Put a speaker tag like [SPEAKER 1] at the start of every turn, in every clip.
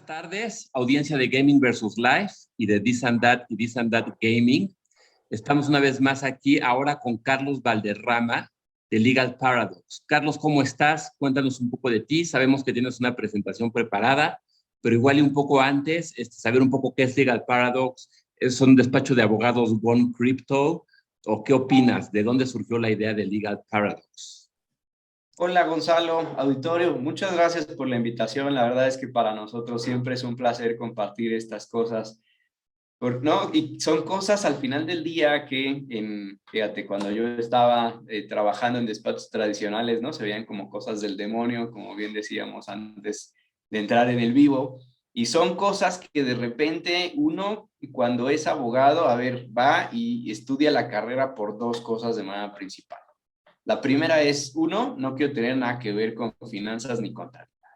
[SPEAKER 1] tardes, audiencia de Gaming versus Life y de This and That y This and That Gaming. Estamos una vez más aquí ahora con Carlos Valderrama de Legal Paradox. Carlos, ¿cómo estás? Cuéntanos un poco de ti. Sabemos que tienes una presentación preparada, pero igual y un poco antes, saber un poco qué es Legal Paradox. ¿Es un despacho de abogados Gone Crypto? ¿O qué opinas? ¿De dónde surgió la idea de Legal Paradox?
[SPEAKER 2] Hola Gonzalo, auditorio, muchas gracias por la invitación. La verdad es que para nosotros siempre es un placer compartir estas cosas. ¿No? Y son cosas al final del día que, fíjate, cuando yo estaba trabajando en despachos tradicionales, ¿no? Se veían como cosas del demonio, como bien decíamos antes de entrar en el vivo. Y son cosas que de repente uno, cuando es abogado, a ver, va y estudia la carrera por dos cosas de manera principal. La primera es, uno, no quiero tener nada que ver con finanzas ni contabilidad.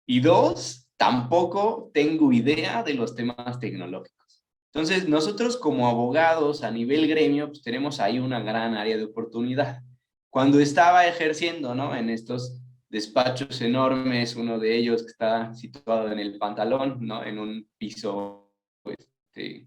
[SPEAKER 2] Y dos, tampoco tengo idea de los temas tecnológicos. Entonces, nosotros como abogados a nivel gremio, pues tenemos ahí una gran área de oportunidad. Cuando estaba ejerciendo, ¿no? En estos despachos enormes, uno de ellos que está situado en el Pantalón, ¿no? En un piso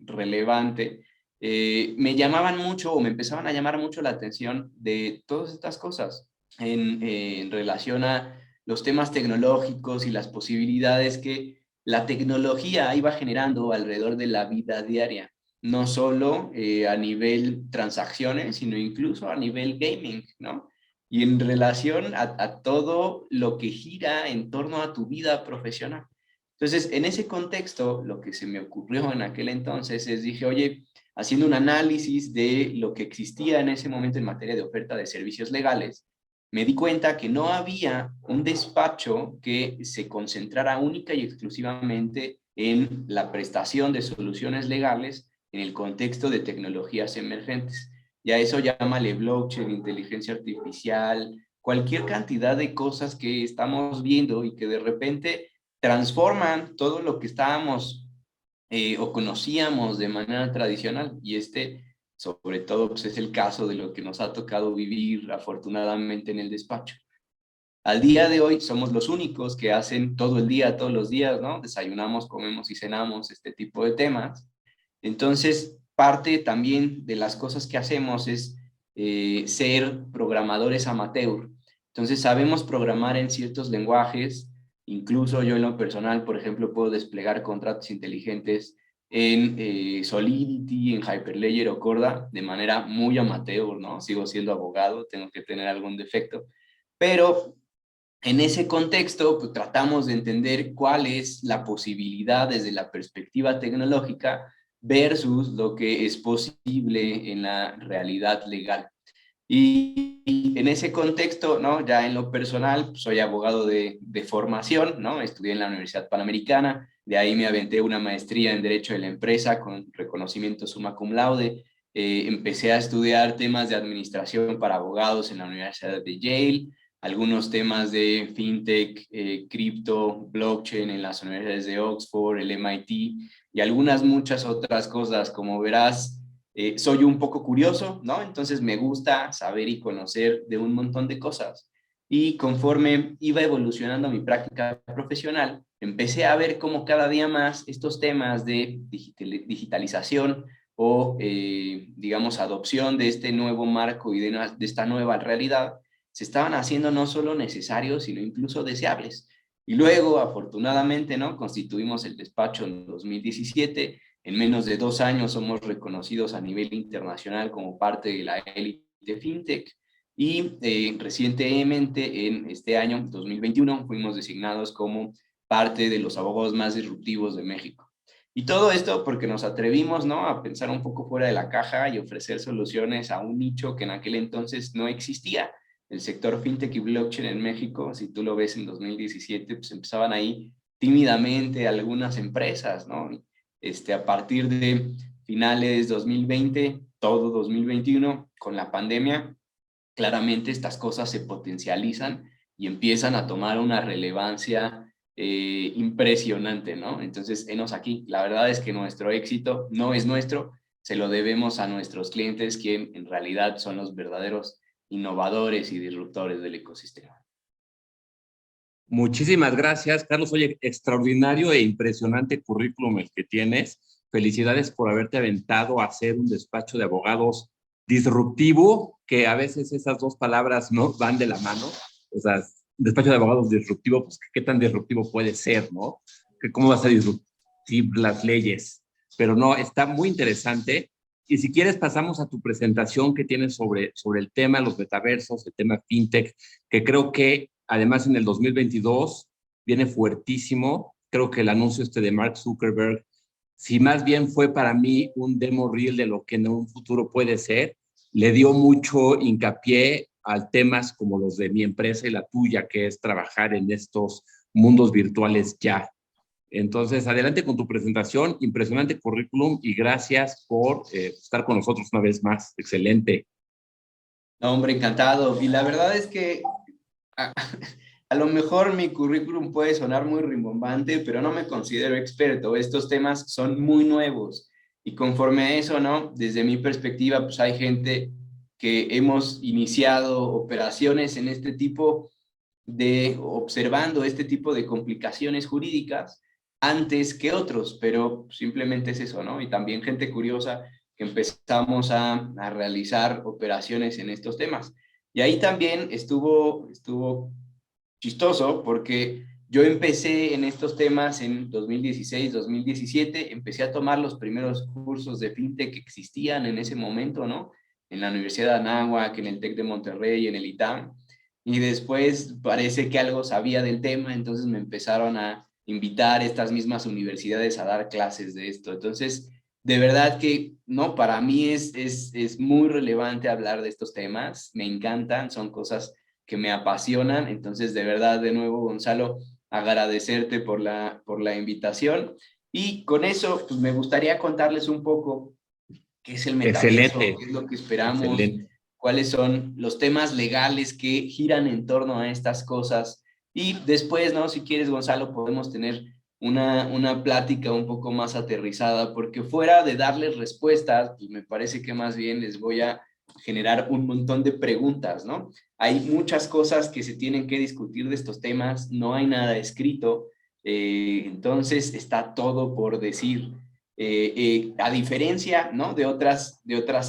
[SPEAKER 2] relevante, me llamaban mucho o me empezaban a llamar mucho la atención de todas estas cosas en relación a los temas tecnológicos y las posibilidades que la tecnología iba generando alrededor de la vida diaria, no solo a nivel transacciones, sino incluso a nivel gaming, ¿no? Y en relación a todo lo que gira en torno a tu vida profesional. Entonces, en ese contexto, lo que se me ocurrió en aquel entonces es, dije, oye, haciendo un análisis de lo que existía en ese momento en materia de oferta de servicios legales, me di cuenta que no había un despacho que se concentrara única y exclusivamente en la prestación de soluciones legales en el contexto de tecnologías emergentes. Y a eso llámale blockchain, inteligencia artificial, cualquier cantidad de cosas que estamos viendo y que de repente transforman todo lo que estábamos o conocíamos de manera tradicional. Y sobre todo, pues es el caso de lo que nos ha tocado vivir afortunadamente en el despacho. Al día de hoy somos los únicos que hacen todo el día, todos los días, ¿no? Desayunamos, comemos y cenamos este tipo de temas. Entonces, parte también de las cosas que hacemos es ser programadores amateur. Entonces, sabemos programar en ciertos lenguajes. Incluso yo en lo personal, por ejemplo, puedo desplegar contratos inteligentes en Solidity, en Hyperledger o Corda, de manera muy amateur, ¿no? Sigo siendo abogado, tengo que tener algún defecto, pero en ese contexto, pues, tratamos de entender cuál es la posibilidad desde la perspectiva tecnológica versus lo que es posible en la realidad legal. Y en ese contexto, ¿no? Ya en lo personal, pues, soy abogado de formación, ¿no? Estudié en la Universidad Panamericana, de ahí me aventé una maestría en Derecho de la Empresa con reconocimiento summa cum laude. Empecé a estudiar temas de administración para abogados en la Universidad de Yale, algunos temas de fintech, cripto, blockchain en las universidades de Oxford, el MIT y algunas muchas otras cosas. Como verás, soy un poco curioso, ¿no? Entonces me gusta saber y conocer de un montón de cosas. Y conforme iba evolucionando mi práctica profesional, empecé a ver cómo cada día más estos temas de digitalización o, digamos, adopción de este nuevo marco y de esta nueva realidad se estaban haciendo no solo necesarios, sino incluso deseables. Y luego, afortunadamente, ¿no? Constituimos el despacho en 2017. En menos de 2 años somos reconocidos a nivel internacional como parte de la élite fintech. Y recientemente, en este año 2021, fuimos designados como parte de los abogados más disruptivos de México. Y todo esto porque nos atrevimos, ¿no? A pensar un poco fuera de la caja y ofrecer soluciones a un nicho que en aquel entonces no existía. El sector fintech y blockchain en México, si tú lo ves en 2017, pues empezaban ahí tímidamente algunas empresas, ¿no? A partir de finales 2020, todo 2021, con la pandemia, claramente estas cosas se potencializan y empiezan a tomar una relevancia impresionante, ¿no? Entonces, enos aquí. La verdad es que nuestro éxito no es nuestro, se lo debemos a nuestros clientes, quien en realidad son los verdaderos innovadores y disruptores del ecosistema.
[SPEAKER 1] Muchísimas gracias, Carlos. Oye, extraordinario e impresionante currículum el que tienes. Felicidades por haberte aventado a hacer un despacho de abogados disruptivo, que a veces esas dos palabras no van de la mano. O sea, despacho de abogados disruptivo, pues qué tan disruptivo puede ser, ¿no? ¿Cómo vas a disruptir las leyes? Pero no, está muy interesante. Y si quieres, pasamos a tu presentación que tienes sobre el tema, los metaversos, el tema fintech, que creo que además en el 2022 viene fuertísimo. Creo que el anuncio de Mark Zuckerberg, si más bien fue para mí un demo reel de lo que en un futuro puede ser, le dio mucho hincapié a temas como los de mi empresa y la tuya, que es trabajar en estos mundos virtuales ya. Entonces, adelante con tu presentación, impresionante currículum y gracias por estar con nosotros una vez más. Excelente.
[SPEAKER 2] No, hombre, encantado. Y la verdad es que a lo mejor mi currículum puede sonar muy rimbombante, pero no me considero experto. Estos temas son muy nuevos. Y conforme a eso, ¿no? Desde mi perspectiva, pues hay gente que hemos iniciado operaciones en este tipo observando este tipo de complicaciones jurídicas antes que otros, pero simplemente es eso, ¿no? Y también gente curiosa que empezamos a realizar operaciones en estos temas. Y ahí también estuvo chistoso porque yo empecé en estos temas en 2016, 2017, empecé a tomar los primeros cursos de fintech que existían en ese momento, ¿no? En la Universidad de Anáhuac, en el TEC de Monterrey, en el ITAM, y después parece que algo sabía del tema, entonces me empezaron a invitar estas mismas universidades a dar clases de esto. Entonces, de verdad que, no, para mí es muy relevante hablar de estos temas, me encantan, son cosas que me apasionan. Entonces, de verdad, de nuevo, Gonzalo, agradecerte por la invitación. Y con eso, pues me gustaría contarles un poco qué es el metaverso,
[SPEAKER 1] Excelente,
[SPEAKER 2] qué es lo que esperamos,
[SPEAKER 1] excelente.
[SPEAKER 2] cuáles son los temas legales que giran en torno a estas cosas. Y después, ¿no? Si quieres, Gonzalo, podemos tener una plática un poco más aterrizada, porque fuera de darles respuestas, pues me parece que más bien les voy a generar un montón de preguntas, ¿no? Hay muchas cosas que se tienen que discutir de estos temas, no hay nada escrito, entonces está todo por decir. A diferencia, ¿no? De otras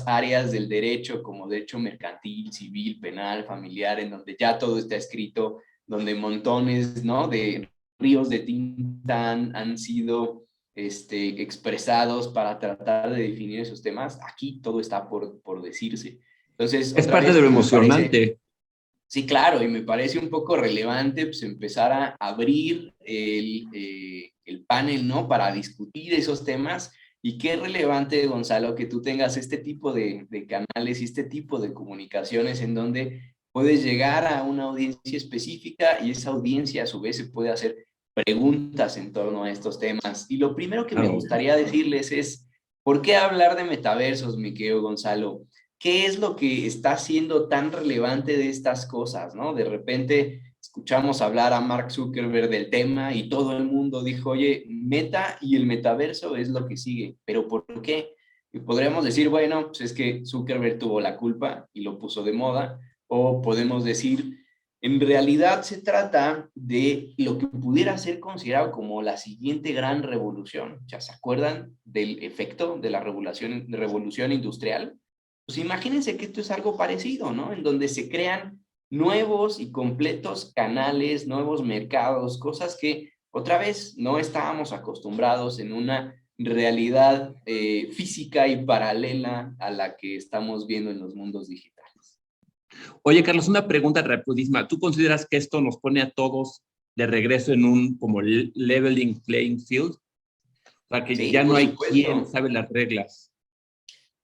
[SPEAKER 2] áreas del derecho, como derecho mercantil, civil, penal, familiar, en donde ya todo está escrito, donde montones, ¿no? De ríos de tinta han sido expresados para tratar de definir esos temas, aquí todo está por decirse. Entonces,
[SPEAKER 1] Es
[SPEAKER 2] otra
[SPEAKER 1] parte de
[SPEAKER 2] vez,
[SPEAKER 1] lo
[SPEAKER 2] pues me parece,
[SPEAKER 1] emocionante.
[SPEAKER 2] sí, claro, y me parece un poco relevante pues, empezar a abrir el panel, ¿no? Para discutir esos temas. Y qué relevante, Gonzalo, que tú tengas este tipo de canales y este tipo de comunicaciones en donde puedes llegar a una audiencia específica y esa audiencia a su vez se puede hacer preguntas en torno a estos temas. Y lo primero que me
[SPEAKER 1] Claro.
[SPEAKER 2] gustaría decirles es, ¿por qué hablar de metaversos, mi querido Gonzalo? ¿Qué es lo que está siendo tan relevante de estas cosas, no? De repente escuchamos hablar a Mark Zuckerberg del tema y todo el mundo dijo, oye, Meta y el metaverso es lo que sigue, pero ¿por qué? Y podríamos decir, bueno, pues es que Zuckerberg tuvo la culpa y lo puso de moda, o podemos decir, en realidad se trata de lo que pudiera ser considerado como la siguiente gran revolución. ¿Ya se acuerdan del efecto de la revolución industrial? Pues imagínense que esto es algo parecido, ¿no? En donde se crean nuevos y completos canales, nuevos mercados, cosas que otra vez no estábamos acostumbrados en una realidad física y paralela a la que estamos viendo en los mundos digitales.
[SPEAKER 1] Oye, Carlos, una pregunta rapidísima. ¿Tú consideras que esto nos pone a todos de regreso en un como leveling playing field? O sea, que
[SPEAKER 2] Sí,
[SPEAKER 1] ya no
[SPEAKER 2] por
[SPEAKER 1] hay quien
[SPEAKER 2] supuesto.
[SPEAKER 1] sabe las reglas.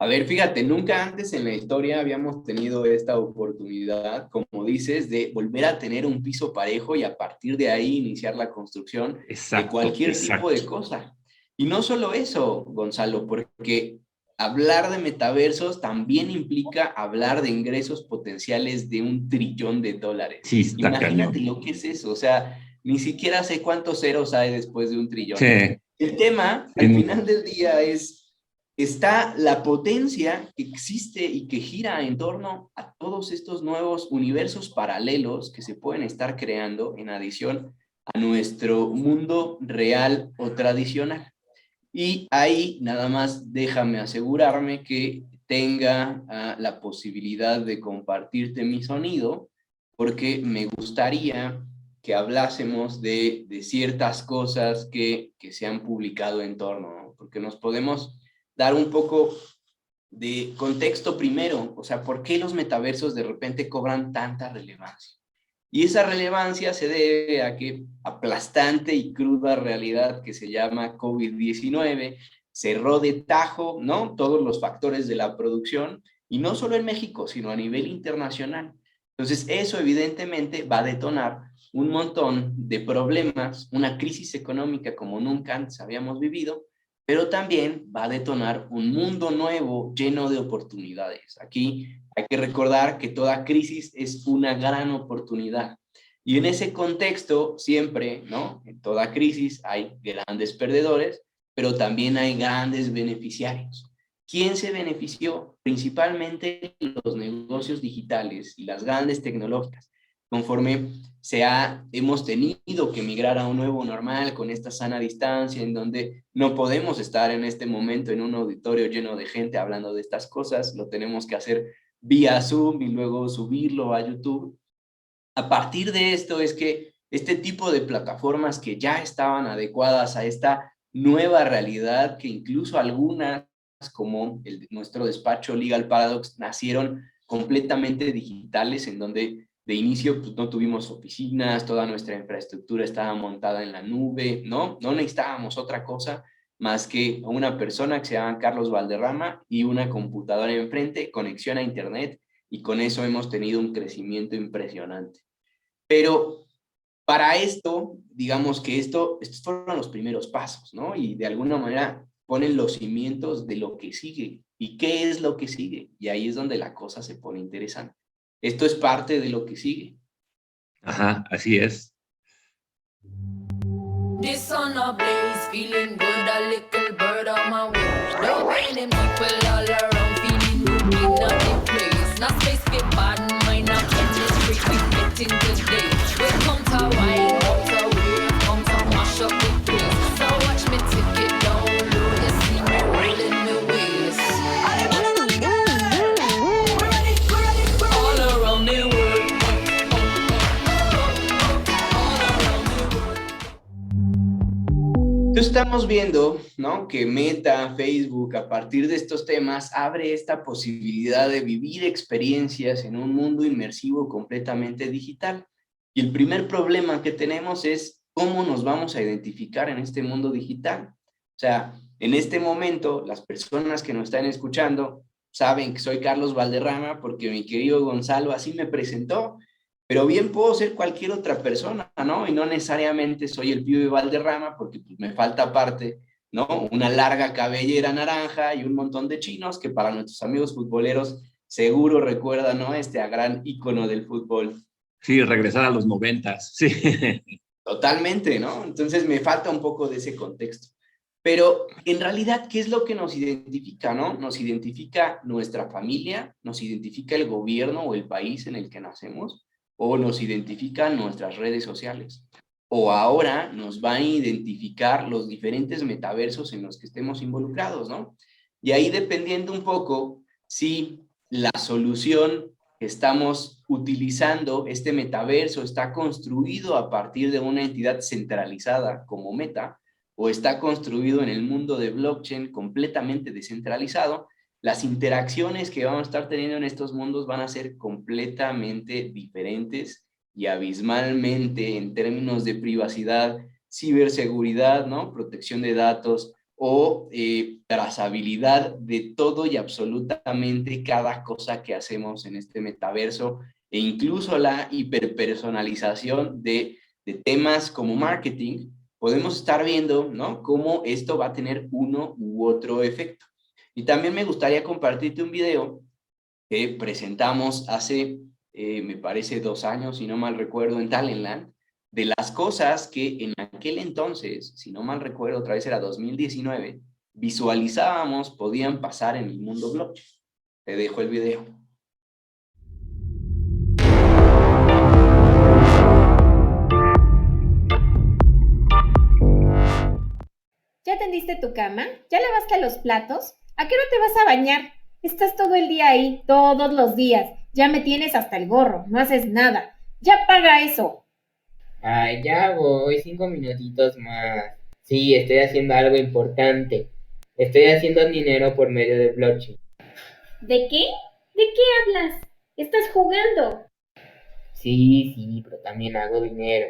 [SPEAKER 2] A ver, fíjate, nunca antes en la historia habíamos tenido esta oportunidad, como dices, de volver a tener un piso parejo y a partir de ahí iniciar la construcción de
[SPEAKER 1] Exacto,
[SPEAKER 2] cualquier tipo
[SPEAKER 1] exacto.
[SPEAKER 2] de cosa. Y no solo eso, Gonzalo, porque hablar de metaversos también implica hablar de ingresos potenciales de $1 trillón.
[SPEAKER 1] Sí, está
[SPEAKER 2] Imagínate
[SPEAKER 1] cañón.
[SPEAKER 2] lo que es eso, o sea, ni siquiera sé cuántos ceros hay después de un trillón.
[SPEAKER 1] Sí,
[SPEAKER 2] El tema,
[SPEAKER 1] sí,
[SPEAKER 2] al final del día, es está la potencia que existe y que gira en torno a todos estos nuevos universos paralelos que se pueden estar creando en adición a nuestro mundo real o tradicional. Y ahí nada más déjame asegurarme que tenga la posibilidad de compartirte mi sonido, porque me gustaría que hablásemos de ciertas cosas que se han publicado en torno, ¿no? Porque nos podemos dar un poco de contexto primero, o sea, ¿por qué los metaversos de repente cobran tanta relevancia? Y esa relevancia se debe a que aplastante y cruda realidad que se llama COVID-19 cerró de tajo, ¿no?, todos los factores de la producción, y no solo en México, sino a nivel internacional. Entonces, eso evidentemente va a detonar un montón de problemas, una crisis económica como nunca antes habíamos vivido, pero también va a detonar un mundo nuevo lleno de oportunidades. Aquí hay que recordar que toda crisis es una gran oportunidad. Y en ese contexto, siempre, ¿no?, en toda crisis hay grandes perdedores, pero también hay grandes beneficiarios. ¿Quién se benefició? Principalmente los negocios digitales y las grandes tecnológicas. Conforme hemos tenido que migrar a un nuevo normal con esta sana distancia, en donde no podemos estar en este momento en un auditorio lleno de gente hablando de estas cosas, lo tenemos que hacer vía Zoom y luego subirlo a YouTube. A partir de esto es que este tipo de plataformas que ya estaban adecuadas a esta nueva realidad, que incluso algunas, como nuestro despacho Legal Paradox, nacieron completamente digitales, en donde de inicio pues, no tuvimos oficinas, toda nuestra infraestructura estaba montada en la nube, ¿no? No necesitábamos otra cosa más que una persona que se llama Carlos Valderrama y una computadora enfrente, conexión a internet, y con eso hemos tenido un crecimiento impresionante. Pero para esto, digamos que estos fueron los primeros pasos, ¿no? Y de alguna manera ponen los cimientos de lo que sigue. ¿Y qué es lo que sigue? Y ahí es donde la cosa se pone interesante. Esto es parte de lo que sigue.
[SPEAKER 1] Ajá, así es.
[SPEAKER 3] This sun a blaze, feeling good, a little bird on my way. Don't pay them people all around, feeling good in the place. Not space for bad mind, not in the street, we getting today. We come to wine, come to wave, come to mash up the place. So watch me take it down low, you see me rolling the waist. All around the world.
[SPEAKER 2] Entonces estamos viendo, ¿no?, que Meta, Facebook, a partir de estos temas, abre esta posibilidad de vivir experiencias en un mundo inmersivo completamente digital. Y el primer problema que tenemos es cómo nos vamos a identificar en este mundo digital. O sea, en este momento, las personas que nos están escuchando saben que soy Carlos Valderrama porque mi querido Gonzalo así me presentó. Pero bien puedo ser cualquier otra persona, ¿no? Y no necesariamente soy el Pibe Valderrama porque pues, me falta aparte, ¿no?, una larga cabellera naranja y un montón de chinos que para nuestros amigos futboleros seguro recuerdan, ¿no?, a gran ícono del fútbol.
[SPEAKER 1] Sí, regresar a los 90s, sí.
[SPEAKER 2] Totalmente, ¿no? Entonces me falta un poco de ese contexto. Pero en realidad, ¿qué es lo que nos identifica, no? Nos identifica nuestra familia, nos identifica el gobierno o el país en el que nacemos, o nos identifican nuestras redes sociales, o ahora nos van a identificar los diferentes metaversos en los que estemos involucrados, ¿no? Y ahí dependiendo un poco si la solución que estamos utilizando, este metaverso, está construido a partir de una entidad centralizada como Meta, o está construido en el mundo de blockchain completamente descentralizado, las interacciones que vamos a estar teniendo en estos mundos van a ser completamente diferentes y abismalmente en términos de privacidad, ciberseguridad, ¿no?, protección de datos o trazabilidad de todo y absolutamente cada cosa que hacemos en este metaverso, e incluso la hiperpersonalización de temas como marketing. Podemos estar viendo, ¿no?, cómo esto va a tener uno u otro efecto. Y también me gustaría compartirte un video que presentamos hace, me parece 2 años, si no mal recuerdo, en Talentland, de las cosas que en aquel entonces, si no mal recuerdo, otra vez era 2019, visualizábamos podían pasar en el mundo blockchain. Te dejo el video.
[SPEAKER 4] ¿Ya tendiste tu cama? ¿Ya lavaste los platos? ¿A qué hora te vas a bañar? Estás todo el día ahí, todos los días. Ya me tienes hasta el gorro, no haces nada. ¡Ya paga eso!
[SPEAKER 5] Ay, ya voy, 5 minutitos más. Sí, estoy haciendo algo importante. Estoy haciendo dinero por medio de blockchain.
[SPEAKER 4] ¿De qué? ¿De qué hablas? Estás jugando.
[SPEAKER 5] Sí, pero también hago dinero.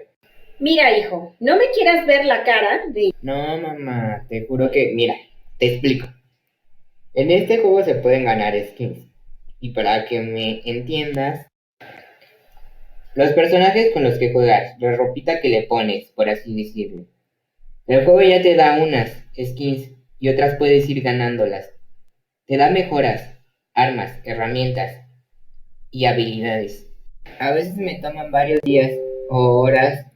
[SPEAKER 4] Mira, hijo, no me quieras ver la cara de...
[SPEAKER 5] No, mamá, te juro que... Mira, te explico. En este juego se pueden ganar skins. Y para que me entiendas, los personajes con los que juegas, la ropita que le pones, por así decirlo. El juego ya te da unas skins y otras puedes ir ganándolas. Te da mejoras, armas, herramientas y habilidades. A veces me toman varios días o horas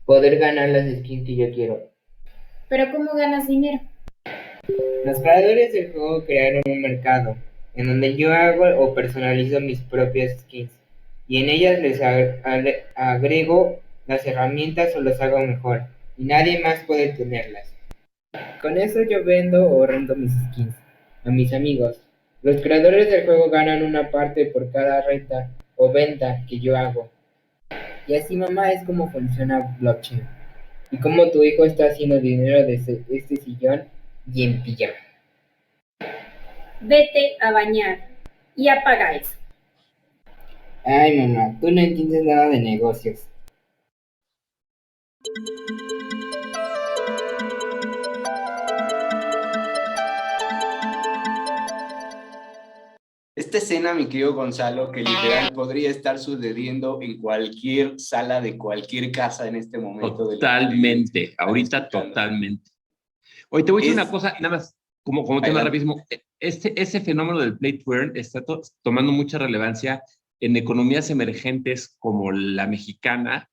[SPEAKER 5] poder ganar las skins que yo quiero.
[SPEAKER 4] ¿Pero cómo ganas dinero?
[SPEAKER 5] Los creadores del juego crearon un mercado en donde yo hago o personalizo mis propias skins y en ellas les agrego las herramientas o los hago mejor y nadie más puede tenerlas. Con eso yo vendo o rento mis skins a mis amigos. Los creadores del juego ganan una parte por cada renta o venta que yo hago. Y así, mamá, es como funciona blockchain. Y como tu hijo está haciendo dinero desde este sillón y en pijama.
[SPEAKER 4] Vete a bañar y apaga eso.
[SPEAKER 5] Ay, mamá, tú no entiendes nada de negocios.
[SPEAKER 2] Esta escena, mi querido Gonzalo, que literal podría estar sucediendo en cualquier sala de cualquier casa en este momento.
[SPEAKER 1] Totalmente, ahorita totalmente. Oye, te voy a decir una cosa, nada más, como tema rapidísimo. Ese fenómeno del play to earn está tomando mucha relevancia en economías emergentes como la mexicana,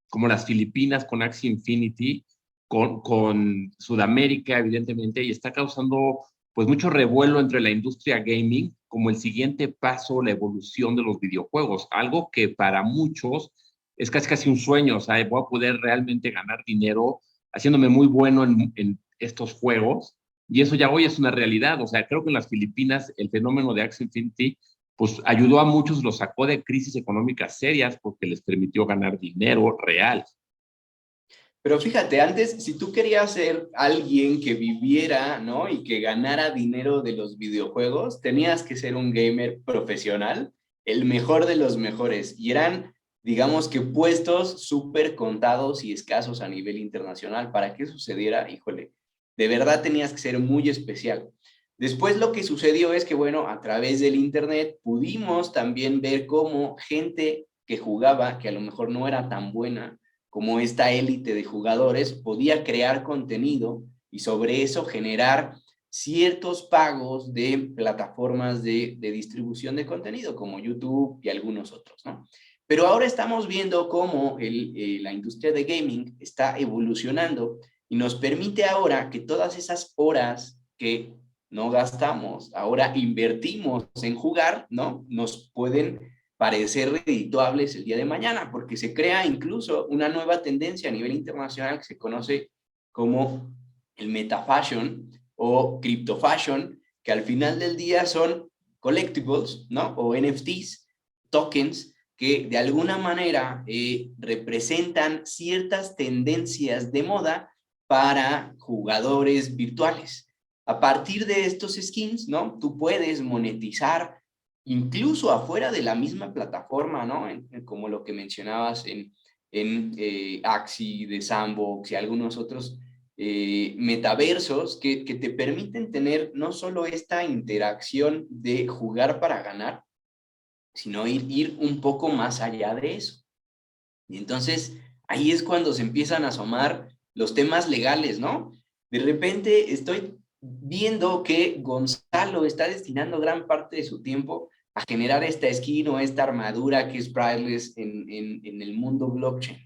[SPEAKER 1] como las Filipinas con Axie Infinity, con Sudamérica, evidentemente, y está causando pues mucho revuelo entre la industria gaming como el siguiente paso, la evolución de los videojuegos, algo que para muchos es casi un sueño. O sea, voy a poder realmente ganar dinero haciéndome muy bueno en estos juegos, y eso ya hoy es una realidad. O sea, creo que en las Filipinas el fenómeno de Axie Infinity pues ayudó a muchos, los sacó de crisis económicas serias porque les permitió ganar dinero real.
[SPEAKER 2] Pero fíjate, antes, si tú querías ser alguien que viviera, ¿no? Y que ganara dinero de los videojuegos, tenías que ser un gamer profesional, el mejor de los mejores. Y eran, digamos que puestos súper contados y escasos a nivel internacional. Para que sucediera, híjole, de verdad tenías que ser muy especial. Después lo que sucedió es que, bueno, a través del internet pudimos también ver cómo gente que jugaba, que a lo mejor no era tan buena, como esta élite de jugadores, podía crear contenido y sobre eso generar ciertos pagos de plataformas de distribución de contenido, como YouTube y algunos otros, ¿no? Pero ahora estamos viendo cómo la industria de gaming está evolucionando y nos permite ahora que todas esas horas que no gastamos, ahora invertimos en jugar, ¿no? Nos pueden parecer redituables el día de mañana, porque se crea incluso una nueva tendencia a nivel internacional que se conoce como el metafashion o criptofashion, que al final del día son collectibles, ¿no? O NFTs, tokens, que de alguna manera representan ciertas tendencias de moda para jugadores virtuales. A partir de estos skins, ¿no? Tú puedes monetizar incluso afuera de la misma plataforma, ¿no? Como lo que mencionabas en Axie, de Sandbox y algunos otros metaversos que te permiten tener no solo esta interacción de jugar para ganar, sino ir un poco más allá de eso. Y entonces ahí es cuando se empiezan a asomar los temas legales, ¿no? De repente estoy viendo que Gonzalo está destinando gran parte de su tiempo a generar esta skin o esta armadura que es priceless en el mundo blockchain.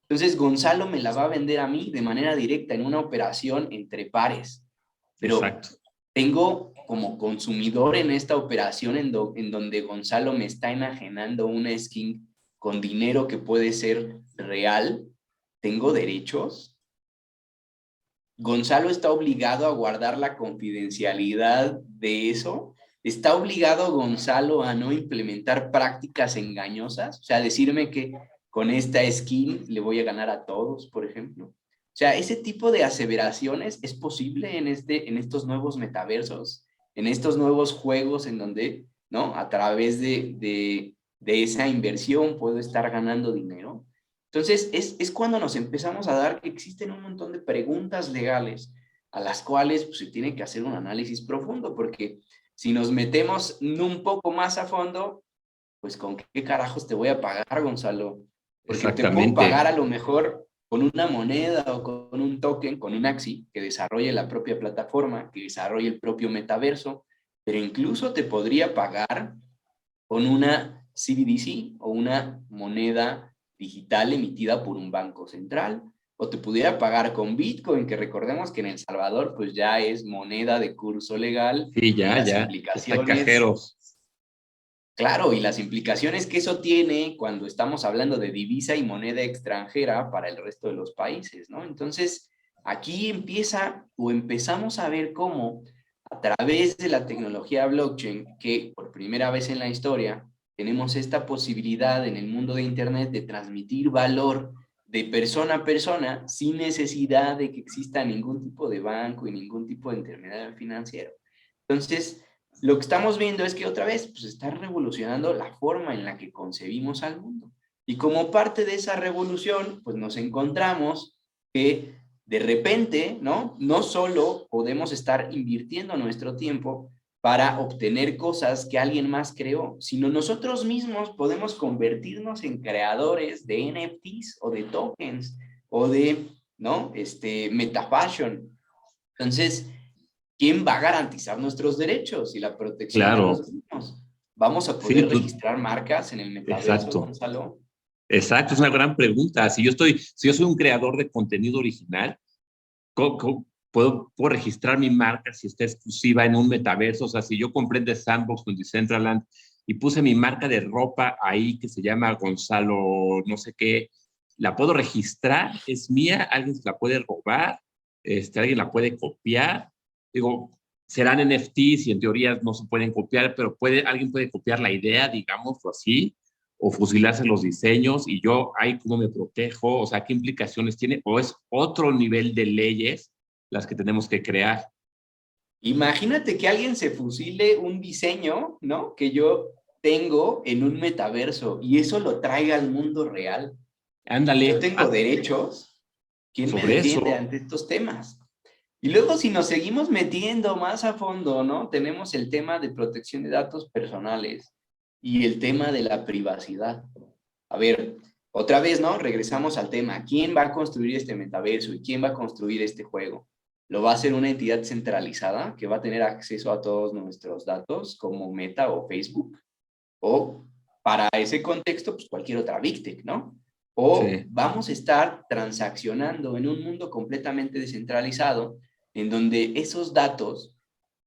[SPEAKER 2] Entonces Gonzalo me la va a vender a mí de manera directa en una operación entre pares. Pero
[SPEAKER 1] Exacto.
[SPEAKER 2] tengo como consumidor en esta operación en donde Gonzalo me está enajenando una skin con dinero que puede ser real, ¿tengo derechos? ¿Gonzalo está obligado a guardar la confidencialidad de eso? ¿Está obligado Gonzalo a no implementar prácticas engañosas? O sea, decirme que con esta skin le voy a ganar a todos, por ejemplo. O sea, ese tipo de aseveraciones es posible en estos nuevos metaversos, en estos nuevos juegos en donde, ¿no? A través de esa inversión puedo estar ganando dinero. Entonces, es cuando nos empezamos a dar que existen un montón de preguntas legales a las cuales pues, se tiene que hacer un análisis profundo, porque si nos metemos un poco más a fondo, pues ¿con qué carajos te voy a pagar, Gonzalo? Porque te puedo pagar a lo mejor con una moneda o con un token, con un Axie, que desarrolle la propia plataforma, que desarrolle el propio metaverso, pero incluso te podría pagar con una CBDC o una moneda digital emitida por un banco central, o te pudiera pagar con Bitcoin, que recordemos que en El Salvador pues ya es moneda de curso legal.
[SPEAKER 1] Sí, ya,
[SPEAKER 2] las
[SPEAKER 1] ya.
[SPEAKER 2] Implicaciones,
[SPEAKER 1] cajeros.
[SPEAKER 2] Claro, y las implicaciones que eso tiene cuando estamos hablando de divisa y moneda extranjera para el resto de los países, ¿no? Entonces, aquí empezamos a ver cómo a través de la tecnología blockchain, que por primera vez en la historia tenemos esta posibilidad en el mundo de Internet de transmitir valor de persona a persona sin necesidad de que exista ningún tipo de banco y ningún tipo de intermediario financiero. Entonces, lo que estamos viendo es que otra vez pues, está revolucionando la forma en la que concebimos al mundo. Y como parte de esa revolución, pues nos encontramos que de repente, ¿no? No solo podemos estar invirtiendo nuestro tiempo para obtener cosas que alguien más creó, sino nosotros mismos podemos convertirnos en creadores de NFTs o de tokens o de, ¿no? Metafashion. Entonces, ¿quién va a garantizar nuestros derechos y la protección de los mismos? ¿Vamos a poder registrar marcas en el metaverso,
[SPEAKER 1] exacto.
[SPEAKER 2] Gonzalo?
[SPEAKER 1] Exacto, es una gran pregunta. Si yo soy un creador de contenido original, ¿cómo puedo registrar mi marca si está exclusiva en un metaverso? O sea, si yo compré de Sandbox con Decentraland y puse mi marca de ropa ahí que se llama Gonzalo no sé qué, ¿la puedo registrar? ¿Es mía? ¿Alguien se la puede robar? ¿Alguien la puede copiar? Digo, serán NFTs y en teoría no se pueden copiar, pero alguien puede copiar la idea, digámoslo así, o fusilarse los diseños, y yo ahí cómo me protejo, o sea, qué implicaciones tiene, o es otro nivel de leyes las que tenemos que crear.
[SPEAKER 2] Imagínate que alguien se fusile un diseño, ¿no? Que yo tengo en un metaverso y eso lo traiga al mundo real.
[SPEAKER 1] Ándale.
[SPEAKER 2] Yo tengo derechos. ¿Quién me defiende ante estos temas? Y luego si nos seguimos metiendo más a fondo, ¿no? Tenemos el tema de protección de datos personales y el tema de la privacidad. A ver, otra vez, ¿no? Regresamos al tema. ¿Quién va a construir este metaverso y quién va a construir este juego? ¿Lo va a hacer una entidad centralizada que va a tener acceso a todos nuestros datos como Meta o Facebook? O para ese contexto, pues cualquier otra Big Tech, ¿no? O vamos a estar transaccionando en un mundo completamente descentralizado en donde esos datos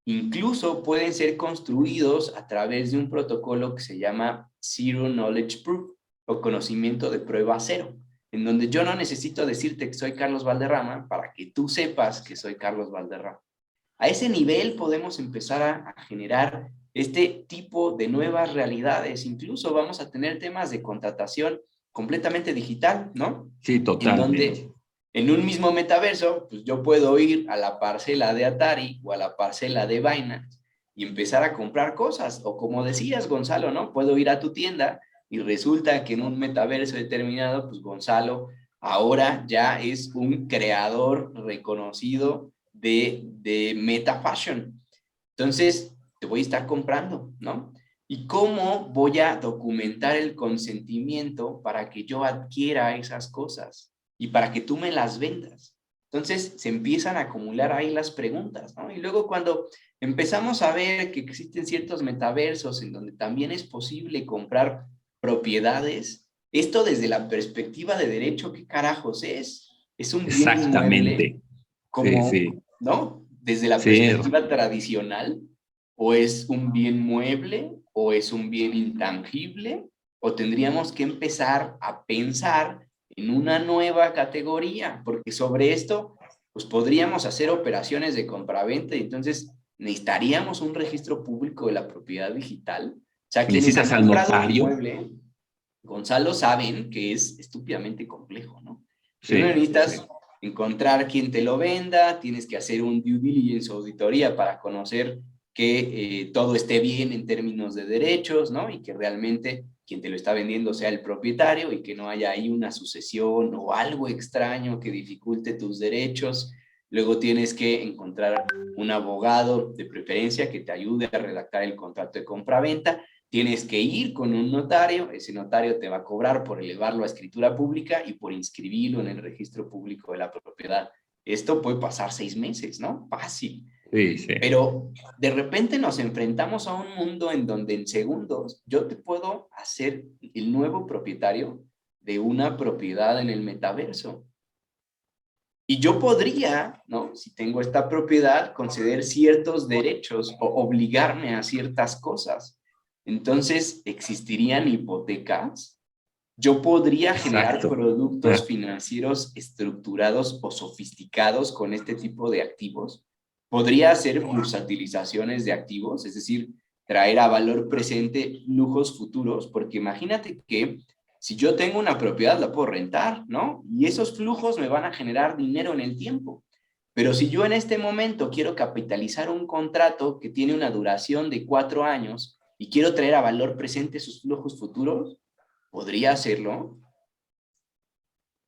[SPEAKER 2] incluso pueden ser construidos a través de un protocolo que se llama Zero Knowledge Proof o conocimiento de prueba cero, en donde yo no necesito decirte que soy Carlos Valderrama para que tú sepas que soy Carlos Valderrama. A ese nivel podemos empezar a generar este tipo de nuevas realidades. Incluso vamos a tener temas de contratación completamente digital, ¿no?
[SPEAKER 1] Sí, totalmente.
[SPEAKER 2] En donde en un mismo metaverso, pues yo puedo ir a la parcela de Atari o a la parcela de Binance y empezar a comprar cosas. O como decías, Gonzalo, ¿no? Puedo ir a tu tienda y resulta que en un metaverso determinado, pues Gonzalo ahora ya es un creador reconocido de MetaFashion. Entonces, te voy a estar comprando, ¿no? ¿Y cómo voy a documentar el consentimiento para que yo adquiera esas cosas y para que tú me las vendas? Entonces, se empiezan a acumular ahí las preguntas, ¿no? Y luego cuando empezamos a ver que existen ciertos metaversos en donde también es posible comprar propiedades, esto desde la perspectiva de derecho, ¿qué carajos es? Es un bien inmueble como, ¿no? Desde la
[SPEAKER 1] Sí.
[SPEAKER 2] perspectiva tradicional, o es un bien mueble, o es un bien intangible, o tendríamos que empezar a pensar en una nueva categoría, porque sobre esto, pues podríamos hacer operaciones de compraventa y entonces necesitaríamos un registro público de la propiedad digital. O sea, quienes han
[SPEAKER 1] Necesitas al
[SPEAKER 2] comprado un
[SPEAKER 1] notario.
[SPEAKER 2] inmueble, Gonzalo, saben que es estúpidamente complejo, ¿no?
[SPEAKER 1] Sí,
[SPEAKER 2] Primero necesitas
[SPEAKER 1] sí.
[SPEAKER 2] encontrar quién te lo venda, tienes que hacer un due diligence o auditoría para conocer que todo esté bien en términos de derechos, ¿no? Y que realmente quien te lo está vendiendo sea el propietario y que no haya ahí una sucesión o algo extraño que dificulte tus derechos. Luego tienes que encontrar un abogado de preferencia que te ayude a redactar el contrato de compraventa. Tienes que ir con un notario, ese notario te va a cobrar por elevarlo a escritura pública y por inscribirlo en el registro público de la propiedad. Esto puede pasar 6 meses, ¿no? Fácil.
[SPEAKER 1] Sí, sí.
[SPEAKER 2] Pero de repente nos enfrentamos a un mundo en donde en segundos yo te puedo hacer el nuevo propietario de una propiedad en el metaverso. Y yo podría, ¿no? Si tengo esta propiedad, conceder ciertos derechos o obligarme a ciertas cosas. Entonces, ¿existirían hipotecas? Yo podría generar
[SPEAKER 1] Exacto.
[SPEAKER 2] productos financieros estructurados o sofisticados con este tipo de activos. Podría hacer bursatilizaciones de activos, es decir, traer a valor presente lujos futuros, porque imagínate que si yo tengo una propiedad, la puedo rentar, ¿no? Y esos flujos me van a generar dinero en el tiempo. Pero si yo en este momento quiero capitalizar un contrato que tiene una duración de 4 años y quiero traer a valor presente sus flujos futuros, podría hacerlo.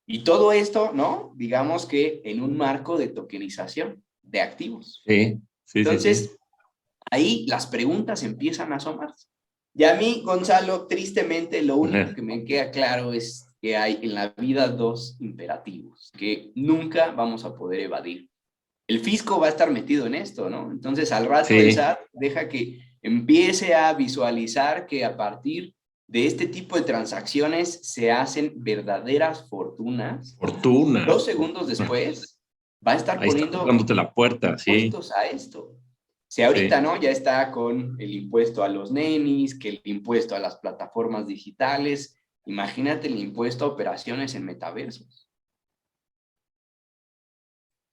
[SPEAKER 2] Y todo esto, ¿no? Digamos que en un marco de tokenización de activos.
[SPEAKER 1] Sí, sí,
[SPEAKER 2] Entonces,
[SPEAKER 1] sí, sí.
[SPEAKER 2] ahí las preguntas empiezan a asomarse. Y a mí, Gonzalo, tristemente, lo único que me queda claro es que hay en la vida 2 imperativos que nunca vamos a poder evadir. El fisco va a estar metido en esto, ¿no? Entonces, al rato el
[SPEAKER 1] Sí.
[SPEAKER 2] SAT deja que empiece a visualizar que a partir de este tipo de transacciones se hacen verdaderas fortunas.
[SPEAKER 1] Fortuna.
[SPEAKER 2] 2 segundos después va a estar
[SPEAKER 1] Ahí está
[SPEAKER 2] poniendo
[SPEAKER 1] tocándote la puerta, sí.
[SPEAKER 2] impuestos a esto. Si ahorita,
[SPEAKER 1] Sí.
[SPEAKER 2] ¿no? Ya está con el impuesto a los nenis, que el impuesto a las plataformas digitales, imagínate el impuesto a operaciones en metaversos.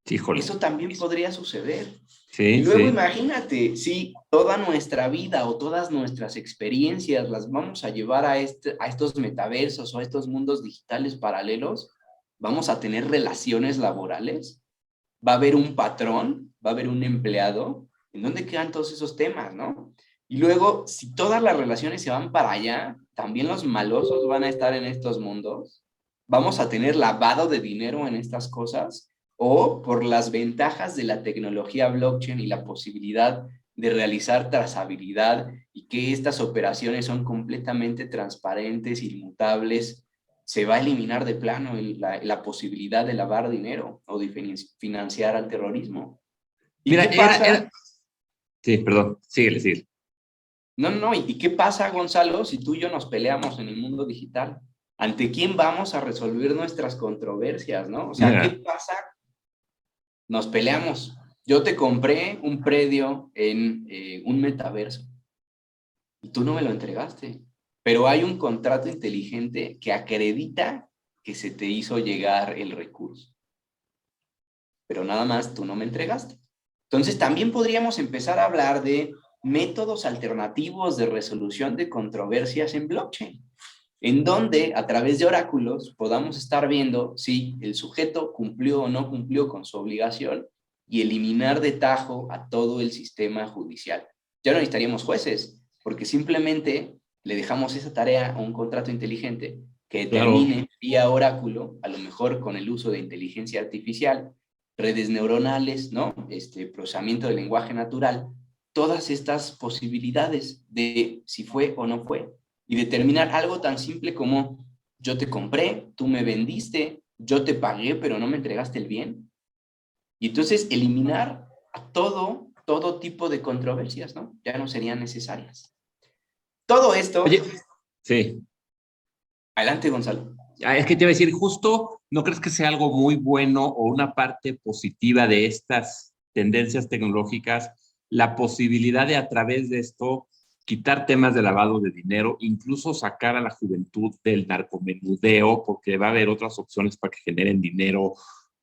[SPEAKER 1] Híjole.
[SPEAKER 2] Eso también podría suceder.
[SPEAKER 1] Sí,
[SPEAKER 2] Y luego
[SPEAKER 1] sí.
[SPEAKER 2] imagínate, si toda nuestra vida o todas nuestras experiencias las vamos a llevar a estos metaversos o a estos mundos digitales paralelos, vamos a tener relaciones laborales, va a haber un patrón, va a haber un empleado. ¿En dónde quedan todos esos temas, no? Y luego, si todas las relaciones se van para allá, también los malosos van a estar en estos mundos. Vamos a tener lavado de dinero en estas cosas, o por las ventajas de la tecnología blockchain y la posibilidad de realizar trazabilidad y que estas operaciones son completamente transparentes, inmutables, se va a eliminar de plano la posibilidad de lavar dinero o de financiar al terrorismo. ¿Y
[SPEAKER 1] Mira,
[SPEAKER 2] qué pasa?
[SPEAKER 1] Sí, perdón, síguele.
[SPEAKER 2] No, ¿y qué pasa, Gonzalo, si tú y yo nos peleamos en el mundo digital? ¿Ante quién vamos a resolver nuestras controversias, no? O sea, ¿qué pasa? Nos peleamos. Yo te compré un predio en un metaverso y tú no me lo entregaste. Pero hay un contrato inteligente que acredita que se te hizo llegar el recurso. Pero nada más tú no me entregaste. Entonces también podríamos empezar a hablar de métodos alternativos de resolución de controversias en blockchain, en donde a través de oráculos podamos estar viendo si el sujeto cumplió o no cumplió con su obligación y eliminar de tajo a todo el sistema judicial. Ya no necesitaríamos jueces, porque simplemente le dejamos esa tarea a un contrato inteligente que determine vía oráculo, a lo mejor con el uso de inteligencia artificial, redes neuronales, ¿no? Procesamiento del lenguaje natural, todas estas posibilidades de si fue o no fue, y determinar algo tan simple como yo te compré, tú me vendiste, yo te pagué, pero no me entregaste el bien. Y entonces eliminar a todo tipo de controversias, ¿no? Ya no serían necesarias. Todo esto...
[SPEAKER 1] Oye, sí.
[SPEAKER 2] Adelante, Gonzalo.
[SPEAKER 1] Es que te iba a decir, justo, ¿no crees que sea algo muy bueno o una parte positiva de estas tendencias tecnológicas, la posibilidad de a través de esto quitar temas de lavado de dinero, incluso sacar a la juventud del narcomenudeo, porque va a haber otras opciones para que generen dinero,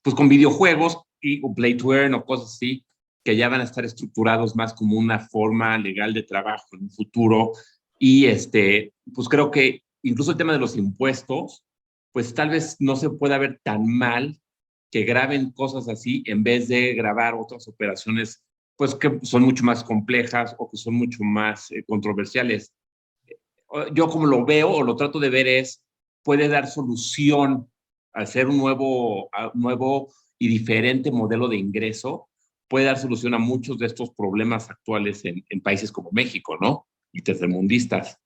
[SPEAKER 1] pues con videojuegos o play to earn o cosas así, que ya van a estar estructurados más como una forma legal de trabajo en un futuro. Y pues creo que incluso el tema de los impuestos, pues tal vez no se pueda ver tan mal que graben cosas así en vez de grabar otras operaciones pues que son mucho más complejas o que son mucho más controversiales. Yo como lo veo o lo trato de ver es, puede dar solución al ser un nuevo y diferente modelo de ingreso, puede dar solución a muchos de estos problemas actuales en países como México, ¿no? Y tercermundistas.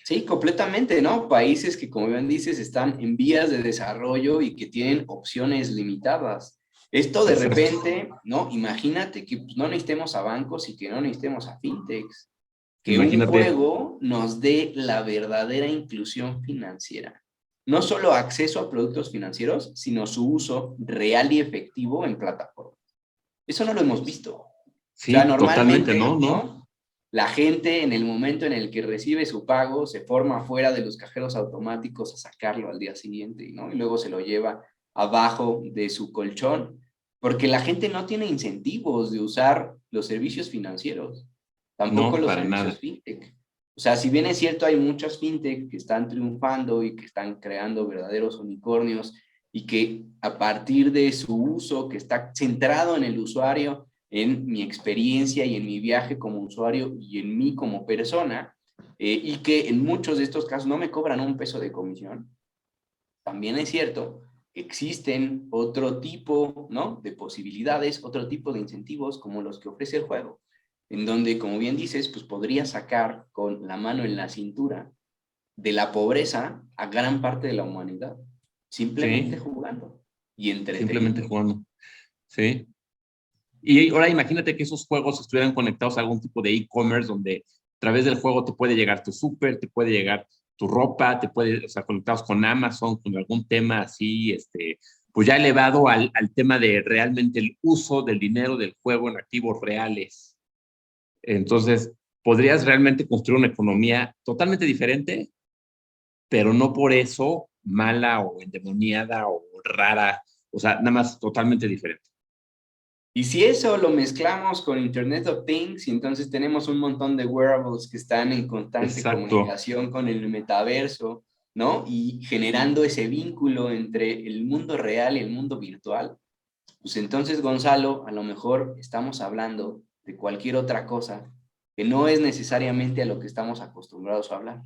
[SPEAKER 2] Sí, completamente, ¿no? Países que, como bien dices, están en vías de desarrollo y que tienen opciones limitadas. Esto de repente, ¿no? Imagínate que pues, no necesitemos a bancos y que no necesitemos a fintechs. Que
[SPEAKER 1] Imagínate.
[SPEAKER 2] un juego nos dé la verdadera inclusión financiera. No solo acceso a productos financieros, sino su uso real y efectivo en plataformas. Eso no lo hemos visto.
[SPEAKER 1] Sí,
[SPEAKER 2] O sea, normalmente,
[SPEAKER 1] totalmente, ¿no?
[SPEAKER 2] ¿no? La gente en el momento en el que recibe su pago se forma fuera de los cajeros automáticos a sacarlo al día siguiente, ¿no? Y luego se lo lleva abajo de su colchón, porque la gente no tiene incentivos de usar los servicios financieros, tampoco
[SPEAKER 1] No,
[SPEAKER 2] los
[SPEAKER 1] para
[SPEAKER 2] servicios
[SPEAKER 1] nada.
[SPEAKER 2] fintech. O sea, si bien es cierto, hay muchas fintech que están triunfando y que están creando verdaderos unicornios y que a partir de su uso, que está centrado en el usuario, en mi experiencia y en mi viaje como usuario y en mí como persona, y que en muchos de estos casos no me cobran un peso de comisión, también es cierto que existen otro tipo, ¿no?, de posibilidades, otro tipo de incentivos como los que ofrece el juego, en donde, como bien dices, pues podría sacar con la mano en la cintura de la pobreza a gran parte de la humanidad, simplemente
[SPEAKER 1] Sí,
[SPEAKER 2] jugando y
[SPEAKER 1] simplemente
[SPEAKER 2] entreteniendo.
[SPEAKER 1] jugando. Sí. Y ahora imagínate que esos juegos estuvieran conectados a algún tipo de e-commerce donde a través del juego te puede llegar tu súper, te puede llegar tu ropa, o sea, conectados con Amazon, con algún tema así, pues ya elevado al tema de realmente el uso del dinero del juego en activos reales. Entonces, podrías realmente construir una economía totalmente diferente, pero no por eso mala o endemoniada o rara, o sea, nada más totalmente diferente.
[SPEAKER 2] Y si eso lo mezclamos con Internet of Things, y entonces tenemos un montón de wearables que están en constante
[SPEAKER 1] Exacto,
[SPEAKER 2] comunicación con el metaverso, ¿no? Y generando ese vínculo entre el mundo real y el mundo virtual, pues entonces, Gonzalo, a lo mejor estamos hablando de cualquier otra cosa que no es necesariamente a lo que estamos acostumbrados a hablar.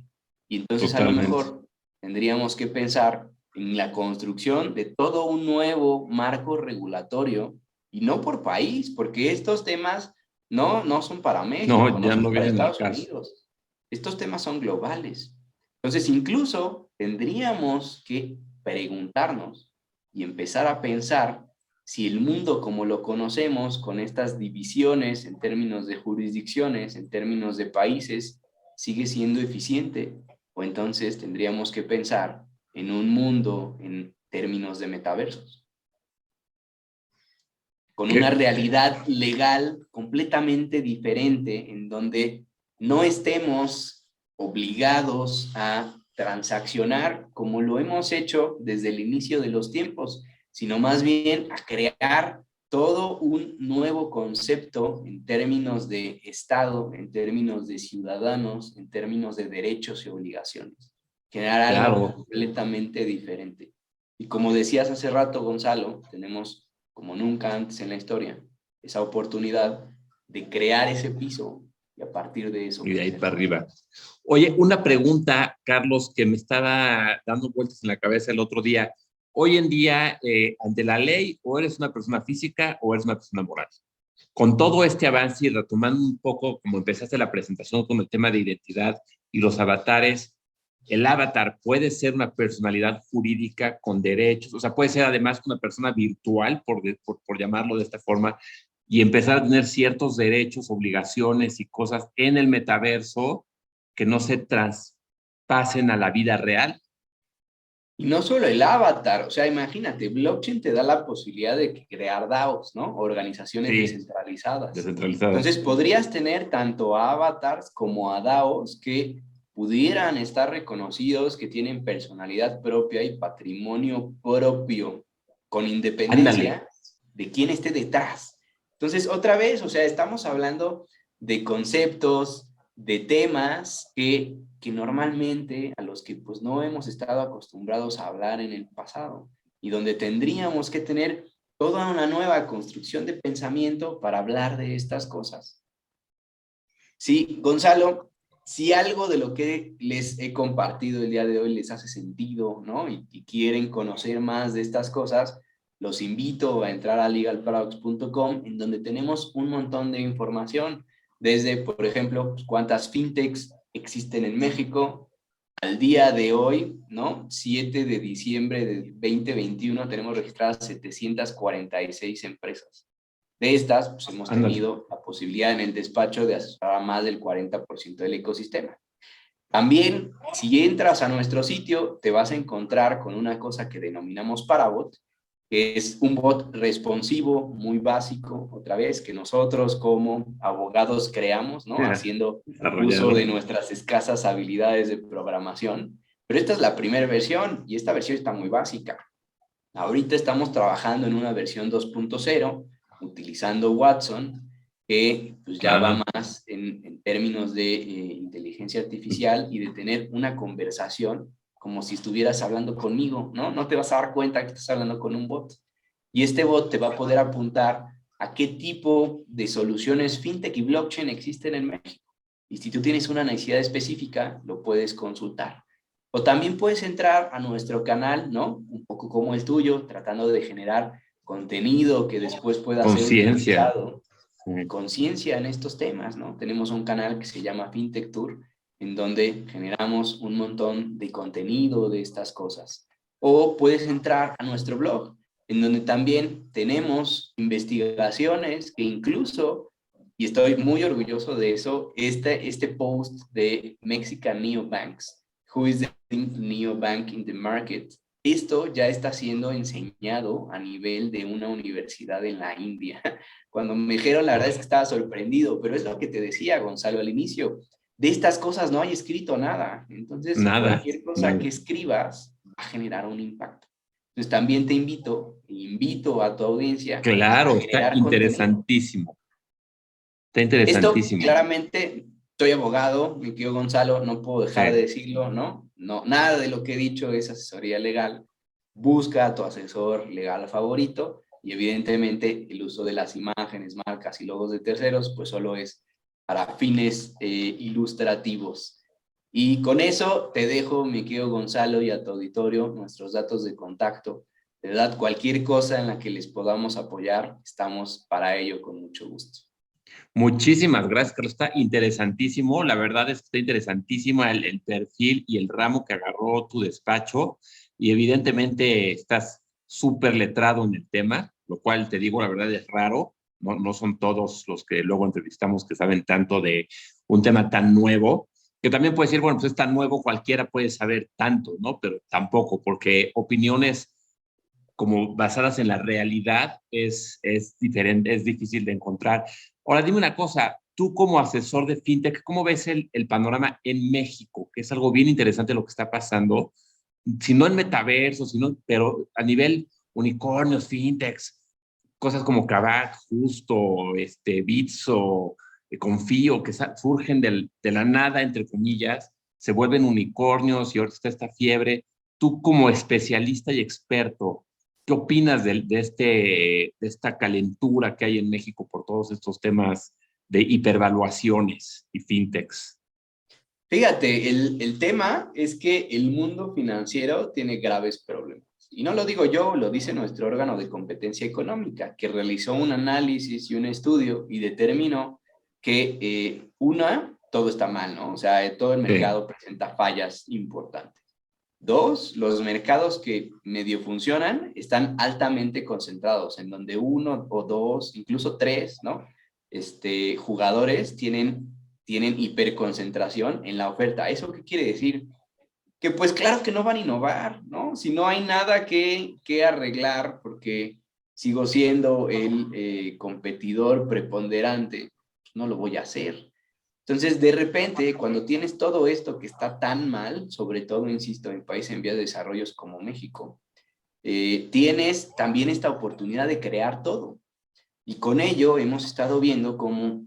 [SPEAKER 2] Y entonces a lo
[SPEAKER 1] totalmente.
[SPEAKER 2] mejor tendríamos que pensar en la construcción de todo un nuevo marco regulatorio, y no por país, porque estos temas no son para México,
[SPEAKER 1] No,
[SPEAKER 2] no
[SPEAKER 1] ya
[SPEAKER 2] son
[SPEAKER 1] no
[SPEAKER 2] para
[SPEAKER 1] vienen al
[SPEAKER 2] Estados
[SPEAKER 1] caso.
[SPEAKER 2] Unidos. Estos temas son globales. Entonces, incluso tendríamos que preguntarnos y empezar a pensar si el mundo como lo conocemos, con estas divisiones en términos de jurisdicciones, en términos de países, sigue siendo eficiente, o entonces tendríamos que pensar en un mundo en términos de metaversos, con una
[SPEAKER 1] Que,
[SPEAKER 2] realidad legal completamente diferente, en donde no estemos obligados a transaccionar como lo hemos hecho desde el inicio de los tiempos, sino más bien a crear todo un nuevo concepto en términos de Estado, en términos de ciudadanos, en términos de derechos y obligaciones. Crear algo
[SPEAKER 1] claro,
[SPEAKER 2] completamente diferente. Y como decías hace rato, Gonzalo, tenemos como nunca antes en la historia esa oportunidad de crear ese piso y a partir de eso
[SPEAKER 1] y de ahí
[SPEAKER 2] crecer.
[SPEAKER 1] para arriba. Oye, una pregunta, Carlos, que me estaba dando vueltas en la cabeza el otro día. Hoy en día, ante la ley, o eres una persona física o eres una persona moral. Con todo este avance y retomando un poco como empezaste la presentación con el tema de identidad y los avatares, el avatar puede ser una personalidad jurídica con derechos, o sea, puede ser además una persona virtual, por llamarlo de esta forma, y empezar a tener ciertos derechos, obligaciones y cosas en el metaverso que no se traspasen a la vida real.
[SPEAKER 2] Y no solo el avatar, o sea, imagínate, blockchain te da la posibilidad de crear DAOs, ¿no? Organizaciones
[SPEAKER 1] Sí,
[SPEAKER 2] descentralizadas.
[SPEAKER 1] descentralizadas.
[SPEAKER 2] Entonces, podrías tener tanto a avatars como a DAOs que pudieran estar reconocidos, que tienen personalidad propia y patrimonio propio, con
[SPEAKER 1] Ándale.
[SPEAKER 2] independencia de quién esté detrás. Entonces, otra vez, o sea, estamos hablando de conceptos, de temas que normalmente a los que pues no hemos estado acostumbrados a hablar en el pasado y donde tendríamos que tener toda una nueva construcción de pensamiento para hablar de estas cosas. Sí, Gonzalo, si algo de lo que les he compartido el día de hoy les hace sentido, ¿no? Y quieren conocer más de estas cosas, los invito a entrar a legalparadox.com, en donde tenemos un montón de información, desde, por ejemplo, pues, cuántas fintechs existen en México. Al día de hoy, ¿no? 7 de diciembre de 2021, tenemos registradas 746 empresas. De estas, pues hemos tenido la posibilidad en el despacho de asesorar a más del 40% del ecosistema. También, si entras a nuestro sitio, te vas a encontrar con una cosa que denominamos Parabot, que es un bot responsivo muy básico, otra vez, que nosotros como abogados creamos, ¿no? Haciendo uso de nuestras escasas habilidades de programación. Pero esta es la primera versión y esta versión está muy básica. Ahorita estamos trabajando en una versión 2.0, utilizando Watson, que pues ya va más en términos de inteligencia artificial y de tener una conversación como si estuvieras hablando conmigo, ¿no? No te vas a dar cuenta que estás hablando con un bot. Y este bot te va a poder apuntar a qué tipo de soluciones fintech y blockchain existen en México. Y si tú tienes una necesidad específica, lo puedes consultar. O también puedes entrar a nuestro canal, ¿no? Un poco como el tuyo, tratando de generar contenido que después pueda ser utilizado. Conciencia en estos temas, ¿no? Tenemos un canal que se llama FinTech Tour, en donde generamos un montón de contenido de estas cosas. O puedes entrar a nuestro blog, en donde también tenemos investigaciones que incluso, y estoy muy orgulloso de eso, este post de Mexican Neobanks, Who is the Neobank in the Market? Esto ya está siendo enseñado a nivel de una universidad en la India. Cuando me dijeron, la verdad es que estaba sorprendido, pero es lo que te decía, Gonzalo, al inicio. De estas cosas no hay escrito nada. Entonces, cualquier cosa que escribas va a generar un impacto. Entonces, también te invito a tu audiencia.
[SPEAKER 1] Claro, está interesantísimo. Está interesantísimo.
[SPEAKER 2] Esto, claramente, soy abogado, mi querido Gonzalo, no puedo dejar de decirlo, ¿no? No, nada de lo que he dicho es asesoría legal. Busca a tu asesor legal favorito y evidentemente el uso de las imágenes, marcas y logos de terceros pues solo es para fines ilustrativos. Y con eso te dejo, mi querido Gonzalo, y a tu auditorio nuestros datos de contacto. De verdad, cualquier cosa en la que les podamos apoyar, estamos para ello con mucho gusto.
[SPEAKER 1] Muchísimas gracias, Carlos. Está interesantísimo. La verdad es que está interesantísimo el perfil y el ramo que agarró tu despacho. Y evidentemente estás súper letrado en el tema, lo cual te digo, la verdad es raro. No son todos los que luego entrevistamos que saben tanto de un tema tan nuevo, que también puede decir, bueno, pues es tan nuevo, cualquiera puede saber tanto, ¿no? Pero tampoco, porque opiniones como basadas en la realidad es diferente, es difícil de encontrar. Ahora, dime una cosa, tú como asesor de fintech, ¿cómo ves el panorama en México? Que es algo bien interesante lo que está pasando, si no en metaverso, pero a nivel unicornios, fintechs, cosas como Kavak, Justo, Bitso, Confío, que surgen de la nada, entre comillas, se vuelven unicornios y ahora está esta fiebre. Tú como especialista y experto, ¿qué opinas de esta calentura que hay en México por todos estos temas de hipervaluaciones y fintechs?
[SPEAKER 2] Fíjate, el tema es que el mundo financiero tiene graves problemas. Y no lo digo yo, lo dice nuestro órgano de competencia económica, que realizó un análisis y un estudio y determinó que, todo está mal, ¿no? O sea, todo el mercado presenta fallas importantes. 2, los mercados que medio funcionan están altamente concentrados, en donde 1 o 2, incluso 3, ¿no? Jugadores tienen hiperconcentración en la oferta. ¿Eso qué quiere decir? que pues claro que no van a innovar, ¿no? Si no hay nada que arreglar, porque sigo siendo el competidor preponderante, pues no lo voy a hacer. Entonces, de repente, cuando tienes todo esto que está tan mal, sobre todo, insisto, en países en vías de desarrollo como México, tienes también esta oportunidad de crear todo. Y con ello hemos estado viendo cómo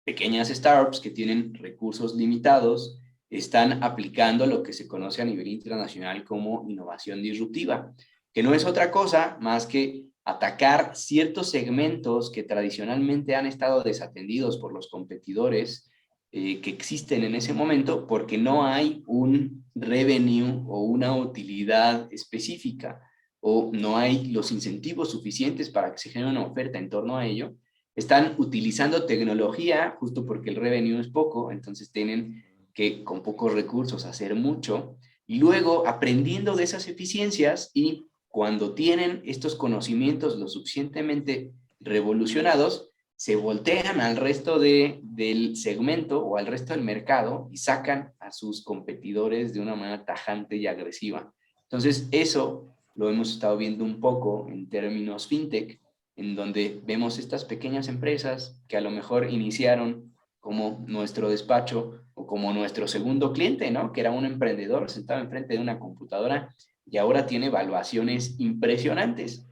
[SPEAKER 2] pequeñas startups que tienen recursos limitados están aplicando lo que se conoce a nivel internacional como innovación disruptiva, que no es otra cosa más que atacar ciertos segmentos que tradicionalmente han estado desatendidos por los competidores que existen en ese momento porque no hay un revenue o una utilidad específica o no hay los incentivos suficientes para que se genere una oferta en torno a ello. Están utilizando tecnología justo porque el revenue es poco, entonces tienen que con pocos recursos hacer mucho y luego aprendiendo de esas eficiencias y cuando tienen estos conocimientos lo suficientemente revolucionados, se voltean al resto del segmento o al resto del mercado y sacan a sus competidores de una manera tajante y agresiva. Entonces eso lo hemos estado viendo un poco en términos fintech, en donde vemos estas pequeñas empresas que a lo mejor iniciaron como nuestro despacho o como nuestro segundo cliente, ¿no? Que era un emprendedor sentado enfrente de una computadora y ahora tiene valuaciones impresionantes.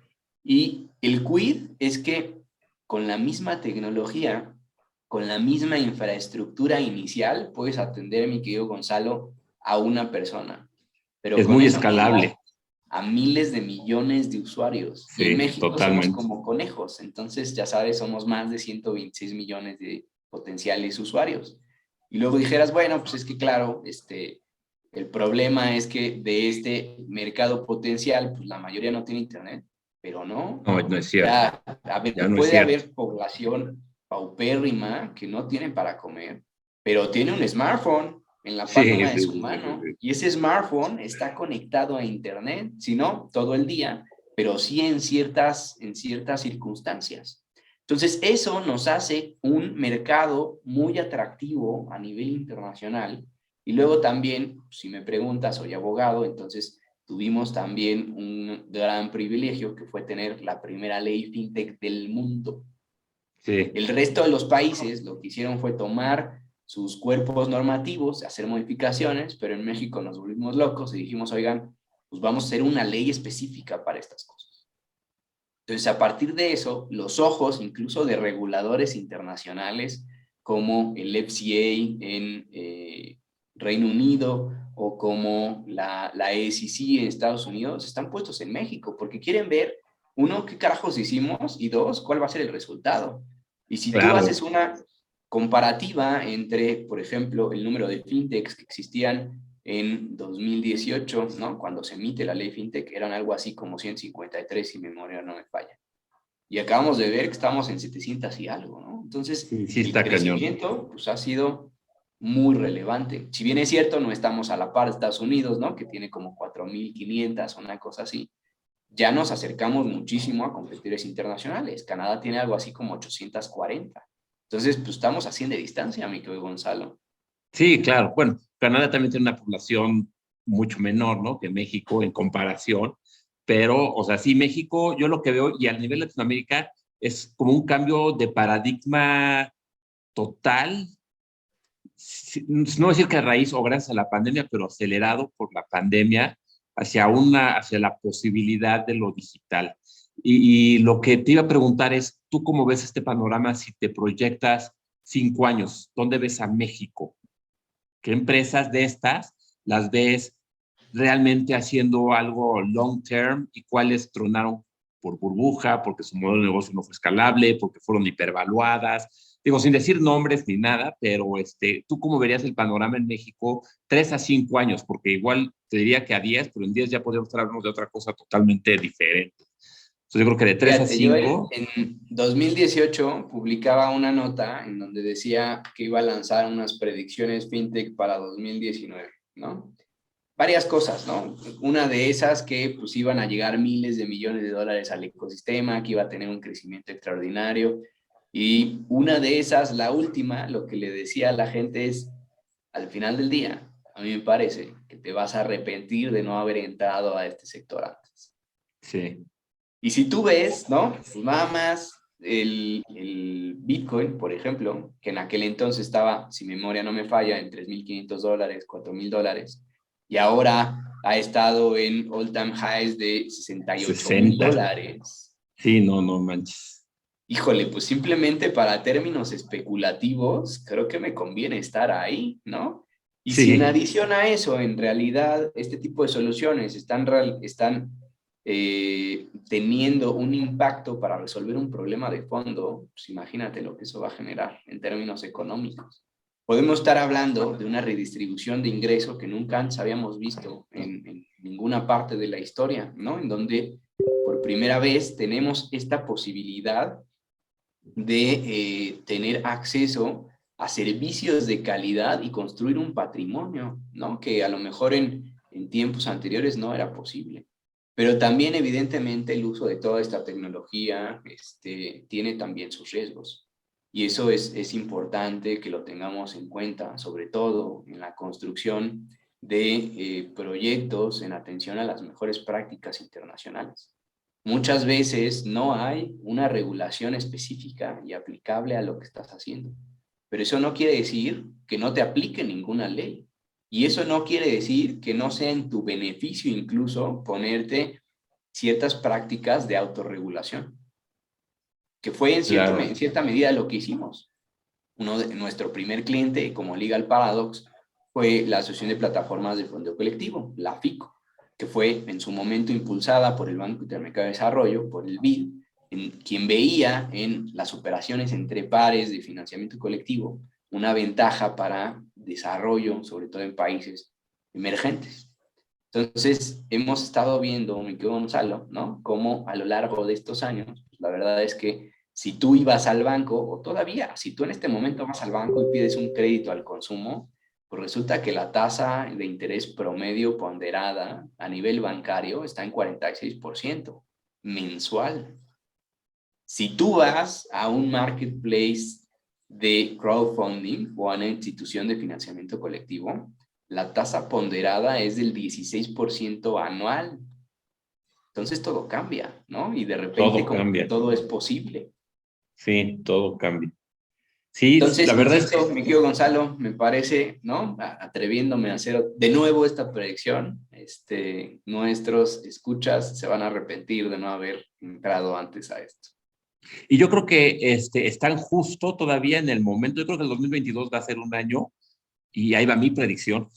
[SPEAKER 2] Y el quid es que con la misma tecnología, con la misma infraestructura inicial, puedes atender, mi querido Gonzalo, a una persona. Pero
[SPEAKER 1] Es
[SPEAKER 2] con
[SPEAKER 1] muy
[SPEAKER 2] eso
[SPEAKER 1] escalable.
[SPEAKER 2] mismo, a miles de millones de usuarios. Y en
[SPEAKER 1] Sí,
[SPEAKER 2] México
[SPEAKER 1] totalmente.
[SPEAKER 2] somos como conejos. Entonces, ya sabes, somos más de 126 millones de potenciales usuarios. Y luego dijeras, bueno, pues es que claro, el problema es que de este mercado potencial, pues la mayoría no tiene internet, pero no.
[SPEAKER 1] No, no es cierto.
[SPEAKER 2] Ya,
[SPEAKER 1] Ya no es
[SPEAKER 2] puede
[SPEAKER 1] cierto.
[SPEAKER 2] haber población paupérrima que no tienen para comer, pero tiene un smartphone en la
[SPEAKER 1] Sí,
[SPEAKER 2] palma de
[SPEAKER 1] sí,
[SPEAKER 2] su
[SPEAKER 1] sí,
[SPEAKER 2] mano
[SPEAKER 1] sí.
[SPEAKER 2] y ese smartphone está conectado a internet, si no, todo el día, pero sí en ciertas circunstancias. Entonces, eso nos hace un mercado muy atractivo a nivel internacional. Y luego también, si me preguntas, soy abogado, entonces tuvimos también un gran privilegio que fue tener la primera ley fintech del mundo.
[SPEAKER 1] Sí.
[SPEAKER 2] El resto de los países lo que hicieron fue tomar sus cuerpos normativos, hacer modificaciones, pero en México nos volvimos locos y dijimos, oigan, pues vamos a hacer una ley específica para estas cosas. Entonces, a partir de eso, los ojos incluso de reguladores internacionales como el FCA en Reino Unido o como la SEC en Estados Unidos están puestos en México porque quieren ver, uno, qué carajos hicimos y dos, cuál va a ser el resultado. Y si tú
[SPEAKER 1] Claro.
[SPEAKER 2] haces una comparativa entre, por ejemplo, el número de fintechs que existían en 2018, ¿no? Cuando se emite la ley fintech, eran algo así como 153, si mi memoria no me falla. Y acabamos de ver que estamos en 700 y algo, ¿no? Entonces,
[SPEAKER 1] Sí,
[SPEAKER 2] el
[SPEAKER 1] está cañón.
[SPEAKER 2] crecimiento pues, ha sido muy relevante. Si bien es cierto, no estamos a la par de Estados Unidos, ¿no? Que tiene como 4.500, una cosa así. Ya nos acercamos muchísimo a competidores internacionales. Canadá tiene algo así como 840. Entonces, pues estamos haciendo de distancia, mi querido Gonzalo.
[SPEAKER 1] Sí, claro. Bueno, Canadá también tiene una población mucho menor, ¿no? Que México en comparación, pero, o sea, sí, México, yo lo que veo, y a nivel Latinoamérica, es como un cambio de paradigma total, no decir que a raíz o gracias a la pandemia, pero acelerado por la pandemia hacia la posibilidad de lo digital. Y lo que te iba a preguntar es, ¿tú cómo ves este panorama si te proyectas 5 años? ¿Dónde ves a México? ¿Qué empresas de estas las ves realmente haciendo algo long term y cuáles tronaron por burbuja, porque su modelo de negocio no fue escalable, porque fueron hipervaluadas? Digo, sin decir nombres ni nada, pero ¿tú cómo verías el panorama en México 3 a 5 años? Porque igual te diría que a 10, pero en 10 ya podríamos estar hablando de otra cosa totalmente diferente. Entonces yo creo que de 3 a
[SPEAKER 2] Fíjate, yo
[SPEAKER 1] 5.
[SPEAKER 2] en 2018 publicaba una nota en donde decía que iba a lanzar unas predicciones fintech para 2019, ¿no? Varias cosas, ¿no? Una de esas que pues iban a llegar miles de millones de dólares al ecosistema, que iba a tener un crecimiento extraordinario. Y una de esas, la última, lo que le decía a la gente es, al final del día, a mí me parece que te vas a arrepentir de no haber entrado a este sector antes.
[SPEAKER 1] Sí.
[SPEAKER 2] Y si tú ves, ¿no? Pues nada más el Bitcoin, por ejemplo, que en aquel entonces estaba, si mi memoria no me falla, en $3,500, $4,000, y ahora ha estado en all-time highs de $68,000.
[SPEAKER 1] Sí, no manches.
[SPEAKER 2] Híjole, pues simplemente para términos especulativos, creo que me conviene estar ahí, ¿no? Y si en adición a eso, en realidad, este tipo de soluciones están teniendo un impacto para resolver un problema de fondo, pues imagínate lo que eso va a generar en términos económicos. Podemos estar hablando de una redistribución de ingreso que nunca antes habíamos visto en ninguna parte de la historia, ¿no? En donde por primera vez tenemos esta posibilidad de tener acceso a servicios de calidad y construir un patrimonio, ¿no? Que a lo mejor en tiempos anteriores no era posible. Pero también, evidentemente, el uso de toda esta tecnología tiene también sus riesgos. Y eso es importante que lo tengamos en cuenta, sobre todo en la construcción de proyectos en atención a las mejores prácticas internacionales. Muchas veces no hay una regulación específica y aplicable a lo que estás haciendo. Pero eso no quiere decir que no te aplique ninguna ley. Y eso no quiere decir que no sea en tu beneficio incluso ponerte ciertas prácticas de autorregulación, que fue en cierta medida lo que hicimos. Nuestro primer cliente como Legal Paradox fue la Asociación de Plataformas de Fondeo Colectivo, la FICO, que fue en su momento impulsada por el Banco Interamericano de Desarrollo, por el BID, quien veía en las operaciones entre pares de financiamiento colectivo una ventaja para desarrollo, sobre todo en países emergentes. Entonces, hemos estado viendo, mi querido Gonzalo, ¿no? Cómo a lo largo de estos años, la verdad es que si tú ibas al banco, o todavía, si tú en este momento vas al banco y pides un crédito al consumo, pues resulta que la tasa de interés promedio ponderada a nivel bancario está en 46% mensual. Si tú vas a un marketplace de crowdfunding o a una institución de financiamiento colectivo, la tasa ponderada es del 16% anual. Entonces todo cambia, ¿no? Y de repente todo es posible.
[SPEAKER 1] Sí, todo cambia. Sí,
[SPEAKER 2] entonces,
[SPEAKER 1] la verdad
[SPEAKER 2] insisto, mi querido Gonzalo, me parece, ¿no? Atreviéndome a hacer de nuevo esta predicción, nuestros escuchas se van a arrepentir de no haber entrado antes a esto.
[SPEAKER 1] Y yo creo que están justo todavía en el momento, yo creo que el 2022 va a ser un año, y ahí va mi predicción,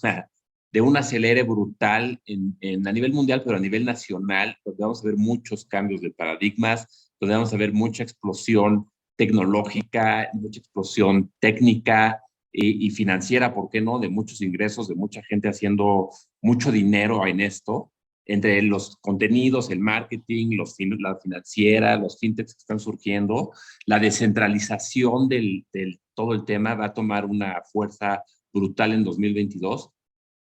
[SPEAKER 1] de un acelere brutal a nivel mundial, pero a nivel nacional, donde vamos a ver muchos cambios de paradigmas, donde vamos a ver mucha explosión tecnológica, mucha explosión técnica y financiera, ¿por qué no? De muchos ingresos, de mucha gente haciendo mucho dinero en esto, entre los contenidos, el marketing, la financiera, los fintechs que están surgiendo, la descentralización del todo el tema va a tomar una fuerza brutal en 2022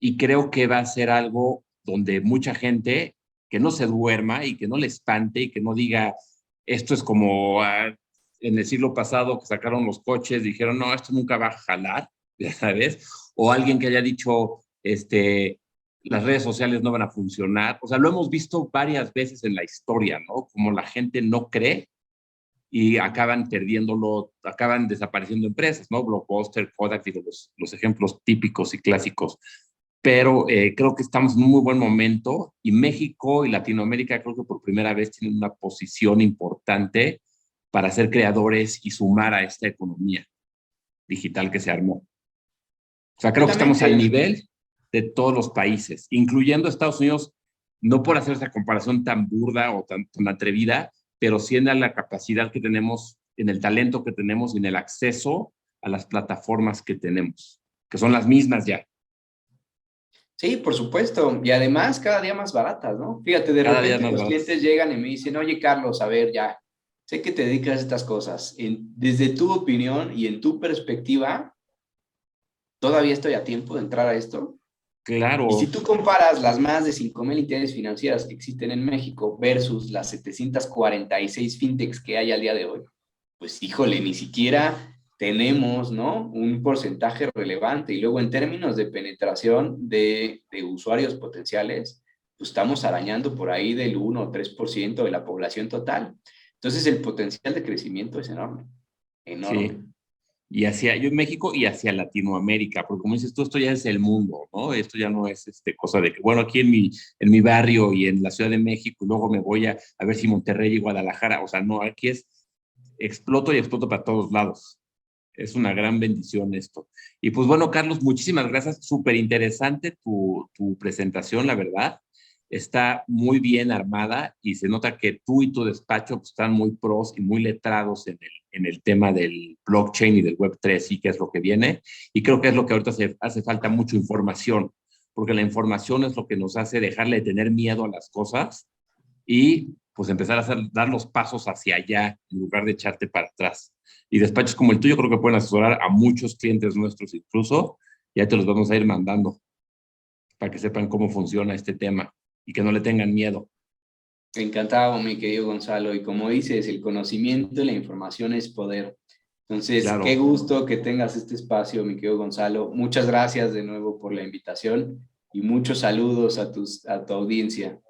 [SPEAKER 1] y creo que va a ser algo donde mucha gente que no se duerma y que no le espante y que no diga esto es como en el siglo pasado que sacaron los coches, dijeron no, esto nunca va a jalar, ya sabes, o alguien que haya dicho las redes sociales no van a funcionar, o sea, lo hemos visto varias veces en la historia, ¿no? Como la gente no cree y acaban perdiéndolo, acaban desapareciendo empresas, ¿no? Blockbuster, Kodak, digo, los ejemplos típicos y clásicos. Pero creo que estamos en un muy buen momento y México y Latinoamérica creo que por primera vez tienen una posición importante para ser creadores y sumar a esta economía digital que se armó. O sea, creo que estamos al nivel de todos los países, incluyendo Estados Unidos, no por hacer esa comparación tan burda o tan atrevida, pero sí en la capacidad que tenemos, en el talento que tenemos y en el acceso a las plataformas que tenemos, que son las mismas ya.
[SPEAKER 2] Sí, por supuesto. Y además cada día más baratas, ¿no? Fíjate, de repente los clientes llegan y me dicen, oye, Carlos, a ver, ya, sé que te dedicas a estas cosas. Desde tu opinión y en tu perspectiva, ¿todavía estoy a tiempo de entrar a esto?
[SPEAKER 1] Claro.
[SPEAKER 2] Y si tú comparas las más de 5,000 entidades financieras que existen en México versus las 746 fintechs que hay al día de hoy, pues híjole, ni siquiera tenemos, ¿no?, un porcentaje relevante. Y luego en términos de penetración de usuarios potenciales, pues estamos arañando por ahí del 1 o 3% de la población total. Entonces el potencial de crecimiento es enorme, enorme.
[SPEAKER 1] Sí. Y hacia yo en México y hacia Latinoamérica, porque como dices tú, esto ya es el mundo, ¿no? Esto ya no es cosa de que, bueno, aquí en mi barrio y en la Ciudad de México, y luego me voy a ver si Monterrey y Guadalajara, o sea, no, aquí es exploto y exploto para todos lados. Es una gran bendición esto. Y pues bueno, Carlos, muchísimas gracias. Súper interesante tu presentación, la verdad. Está muy bien armada y se nota que tú y tu despacho pues, están muy pros y muy letrados en el tema del blockchain y del Web3 y qué es lo que viene. Y creo que es lo que ahorita hace falta mucha información, porque la información es lo que nos hace dejarle de tener miedo a las cosas y pues empezar a dar los pasos hacia allá en lugar de echarte para atrás. Y despachos como el tuyo creo que pueden asesorar a muchos clientes nuestros incluso, ya te los vamos a ir mandando para que sepan cómo funciona este tema y que no le tengan miedo.
[SPEAKER 2] Encantado, mi querido Gonzalo. Y como dices, el conocimiento y la información es poder. Entonces,
[SPEAKER 1] Claro.
[SPEAKER 2] Qué gusto que tengas este espacio, mi querido Gonzalo. Muchas gracias de nuevo por la invitación y muchos saludos a tu audiencia.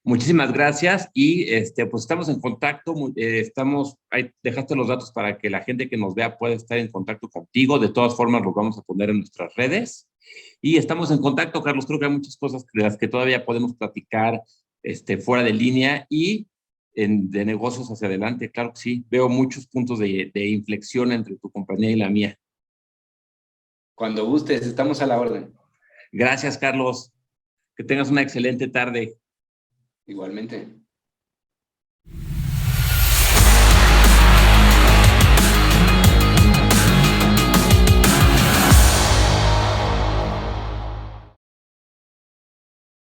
[SPEAKER 1] Muchísimas gracias y pues estamos en contacto, ahí dejaste los datos para que la gente que nos vea pueda estar en contacto contigo. De todas formas, los vamos a poner en nuestras redes y estamos en contacto, Carlos. Creo que hay muchas cosas de las que todavía podemos platicar fuera de línea y de negocios hacia adelante. Claro que sí, veo muchos puntos de inflexión entre tu compañía y la mía.
[SPEAKER 2] Cuando gustes, estamos a la orden.
[SPEAKER 1] Gracias, Carlos. Que tengas una excelente tarde.
[SPEAKER 2] Igualmente.